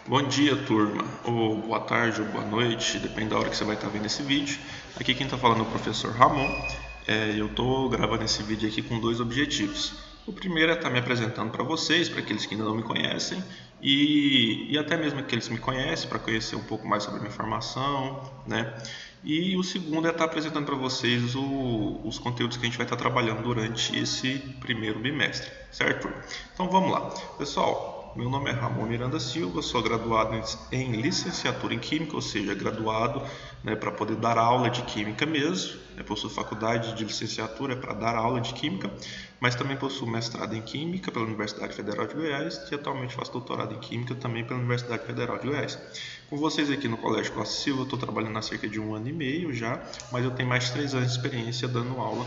Bom dia, turma, ou boa tarde, ou boa noite, depende da hora que você vai estar vendo esse vídeo. Aqui quem está falando é o professor Ramon. Eu estou gravando esse vídeo aqui com dois objetivos. O primeiro é estar me apresentando para vocês, para aqueles que ainda não me conhecem, e até mesmo aqueles que me conhecem, para conhecer um pouco mais sobre a minha formação, né? E o segundo é estar apresentando para vocês os conteúdos que a gente vai estar trabalhando durante esse primeiro bimestre, certo? Então vamos lá. Pessoal, meu nome é Ramon Miranda Silva, sou graduado em licenciatura em Química, ou seja, graduado, para poder dar aula de Química mesmo. Possuo faculdade de licenciatura para dar aula de Química, mas também possuo mestrado em Química pela Universidade Federal de Goiás e atualmente faço doutorado em Química também pela Universidade Federal de Goiás. Com vocês aqui no Colégio Costa Silva, eu estou trabalhando há cerca de 1 ano e meio já, mas eu tenho mais de 3 anos de experiência dando aula,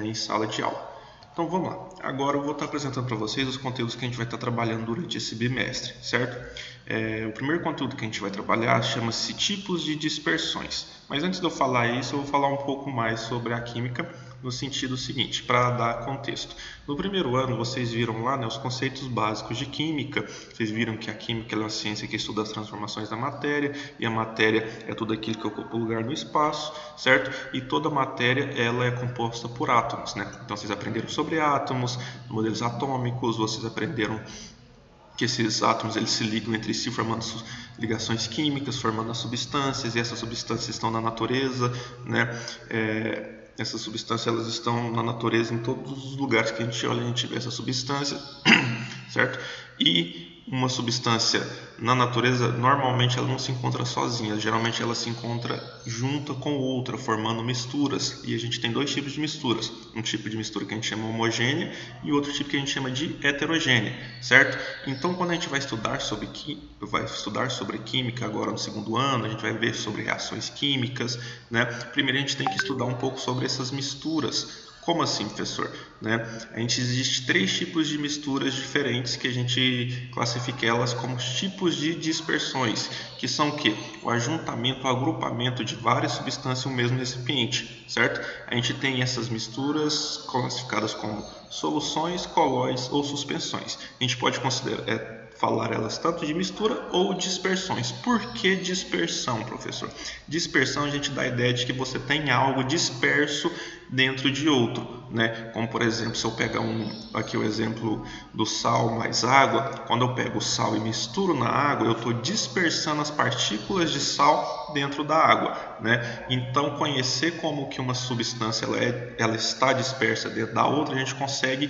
em sala de aula. Então vamos lá, agora eu vou estar apresentando para vocês os conteúdos que a gente vai estar trabalhando durante esse bimestre, certo? O primeiro conteúdo que a gente vai trabalhar chama-se tipos de dispersões, mas antes de eu falar isso, eu vou falar um pouco mais sobre a química no sentido seguinte, para dar contexto. No primeiro ano, vocês viram lá os conceitos básicos de química, vocês viram que a química é uma ciência que estuda as transformações da matéria, e a matéria é tudo aquilo que ocupa lugar no espaço, certo? E toda matéria ela é composta por átomos, né? Então vocês aprenderam sobre átomos, modelos atômicos, vocês aprenderam que esses átomos eles se ligam entre si formando ligações químicas, formando as substâncias, e essas substâncias estão na natureza, né? Essas substâncias elas estão na natureza em todos os lugares que a gente olha, a gente vê essa substância, certo? E uma substância na natureza, normalmente ela não se encontra sozinha, geralmente ela se encontra junta com outra, formando misturas. E a gente tem dois tipos de misturas, um tipo de mistura que a gente chama homogênea e outro tipo que a gente chama de heterogênea, certo? Então, quando a gente vai estudar sobre química agora no segundo ano, a gente vai ver sobre reações químicas, né? Primeiro a gente tem que estudar um pouco sobre essas misturas. Como assim, professor? Existe 3 tipos de misturas diferentes que a gente classifica elas como tipos de dispersões, que são o quê? O ajuntamento, o agrupamento de várias substâncias em um mesmo recipiente, certo? A gente tem essas misturas classificadas como soluções, colóides ou suspensões. A gente pode falar elas tanto de mistura ou dispersões. Por que dispersão, professor? Dispersão a gente dá a ideia de que você tem algo disperso dentro de outro, né? Como por exemplo, se eu pegar aqui o exemplo do sal mais água, quando eu pego o sal e misturo na água, eu estou dispersando as partículas de sal dentro da água, né? Então conhecer como que uma substância ela está dispersa dentro da outra, a gente consegue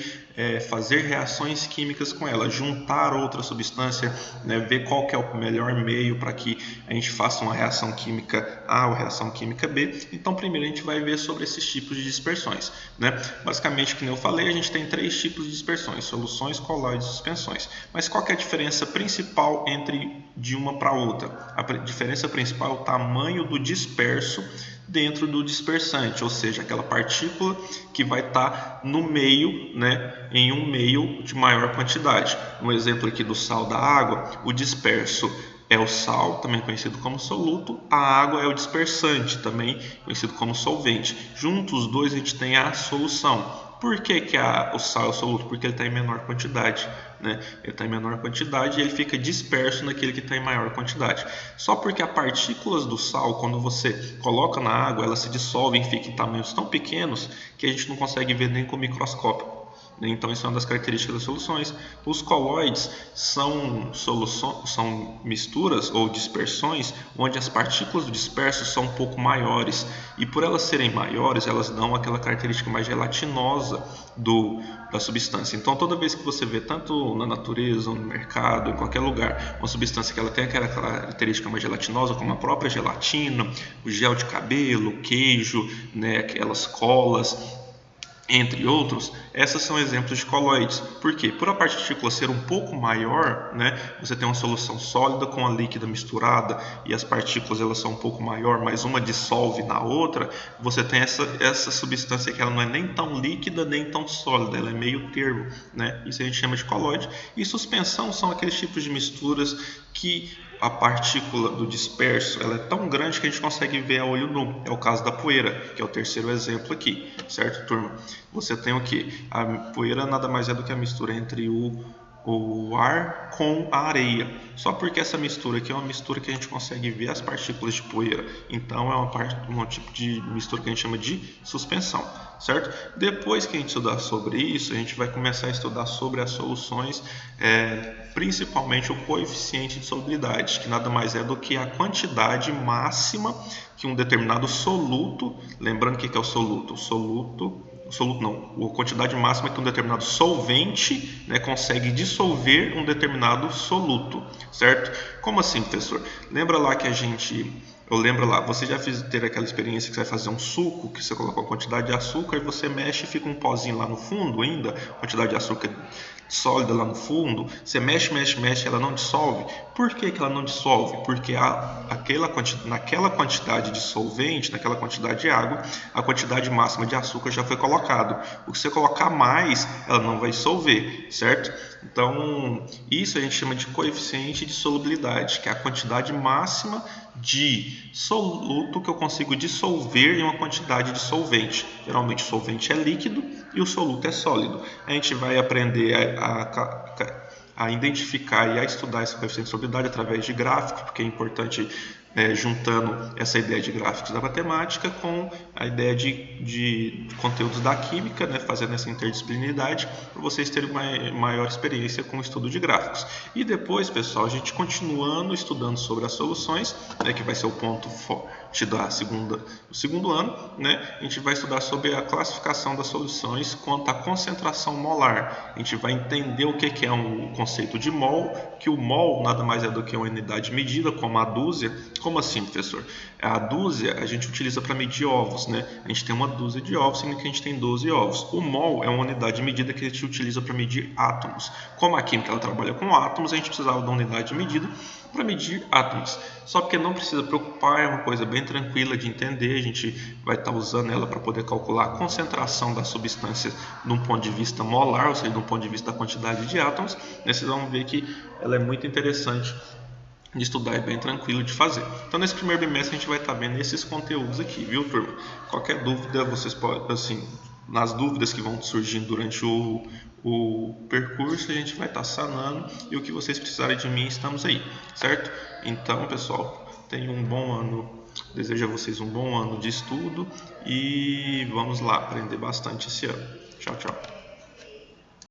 fazer reações químicas com ela, juntar outra substância, né? Ver qual que é o melhor meio para que a gente faça uma reação química A ou reação química B. Então primeiro a gente vai ver sobre esses tipos de dispersões, né? Basicamente, como eu falei, a gente tem 3 tipos de dispersões: soluções, colóides e suspensões. Mas qual que é a diferença principal de uma para outra? A diferença principal é o tamanho do disperso dentro do dispersante, ou seja, aquela partícula que vai estar no meio, né, em um meio de maior quantidade. Um exemplo aqui do sal da água, o disperso é o sal, também conhecido como soluto, a água é o dispersante, também conhecido como solvente. Juntos os dois a gente tem a solução. Por que o sal é o soluto? Porque ele está em menor quantidade, né? Ele está em menor quantidade e ele fica disperso naquele que está em maior quantidade. Só porque as partículas do sal, quando você coloca na água, elas se dissolvem e ficam em tamanhos tão pequenos que a gente não consegue ver nem com o microscópio. Então, isso é uma das características das soluções. Os colóides são misturas ou dispersões onde as partículas do disperso são um pouco maiores. E por elas serem maiores, elas dão aquela característica mais gelatinosa da substância. Então, toda vez que você vê, tanto na natureza, ou no mercado, em qualquer lugar, uma substância que ela tem aquela característica mais gelatinosa, como a própria gelatina, o gel de cabelo, o queijo, né, aquelas colas, entre outros, essas são exemplos de colóides. Por quê? Por a partícula ser um pouco maior, né, você tem uma solução sólida com a líquida misturada e as partículas elas são um pouco maior, mas uma dissolve na outra, você tem essa substância que ela não é nem tão líquida nem tão sólida, ela é meio termo, né? Isso a gente chama de colóide. E suspensão são aqueles tipos de misturas que a partícula do disperso ela é tão grande que a gente consegue ver a olho nu. É o caso da poeira, que é o terceiro exemplo aqui, certo, turma? Você tem o que? A poeira nada mais é do que a mistura entre o ar com a areia. Só porque essa mistura aqui é uma mistura que a gente consegue ver as partículas de poeira. Então é um tipo de mistura que a gente chama de suspensão, certo? Depois que a gente estudar sobre isso, a gente vai começar a estudar sobre as soluções, principalmente o coeficiente de solubilidade, que nada mais é do que a quantidade máxima que um determinado soluto, lembrando o que é o soluto? Soluto não, a quantidade máxima que um determinado solvente, né, consegue dissolver um determinado soluto, certo? Como assim, professor? Lembra lá que eu lembro lá, você já teve aquela experiência que você vai fazer um suco, que você coloca uma quantidade de açúcar e você mexe e fica um pozinho lá no fundo ainda, quantidade de açúcar sólida lá no fundo, você mexe, ela não dissolve. Por que ela não dissolve? Porque naquela quantidade de solvente, naquela quantidade de água, a quantidade máxima de açúcar já foi colocado. O que você colocar mais, ela não vai dissolver, certo? Então, isso a gente chama de coeficiente de solubilidade, que é a quantidade máxima de soluto que eu consigo dissolver em uma quantidade de solvente. Geralmente o solvente é líquido e o soluto é sólido. A gente vai aprender a identificar e a estudar esse coeficiente de solubilidade através de gráficos, porque é importante, juntando essa ideia de gráficos da matemática com a ideia de conteúdos da química, né, fazendo essa interdisciplinaridade, para vocês terem uma maior experiência com o estudo de gráficos. E depois, pessoal, a gente continuando estudando sobre as soluções, né, que vai ser o ponto forte do segundo ano, né, a gente vai estudar sobre a classificação das soluções quanto à concentração molar. A gente vai entender o que é um conceito de mol, que o mol nada mais é do que uma unidade de medida, como a dúzia. Como assim, professor? A dúzia a gente utiliza para medir ovos, né? A gente tem uma dúzia de ovos, sendo que a gente tem 12 ovos. O mol é uma unidade de medida que a gente utiliza para medir átomos. Como a química ela trabalha com átomos, a gente precisava de uma unidade de medida para medir átomos. Só porque não precisa preocupar, é uma coisa bem tranquila de entender. A gente vai estar usando ela para poder calcular a concentração da substância de um ponto de vista molar, ou seja, de um ponto de vista da quantidade de átomos. Vocês vão ver que ela é muito interessante de estudar, é bem tranquilo de fazer. Então nesse primeiro bimestre a gente vai estar vendo esses conteúdos aqui, viu, turma? Qualquer dúvida, vocês podem, assim, nas dúvidas que vão surgindo durante o percurso, a gente vai estar sanando, e o que vocês precisarem de mim, estamos aí, certo? Então, pessoal, tenham um bom ano, desejo a vocês um bom ano de estudo e vamos lá aprender bastante esse ano. Tchau, tchau.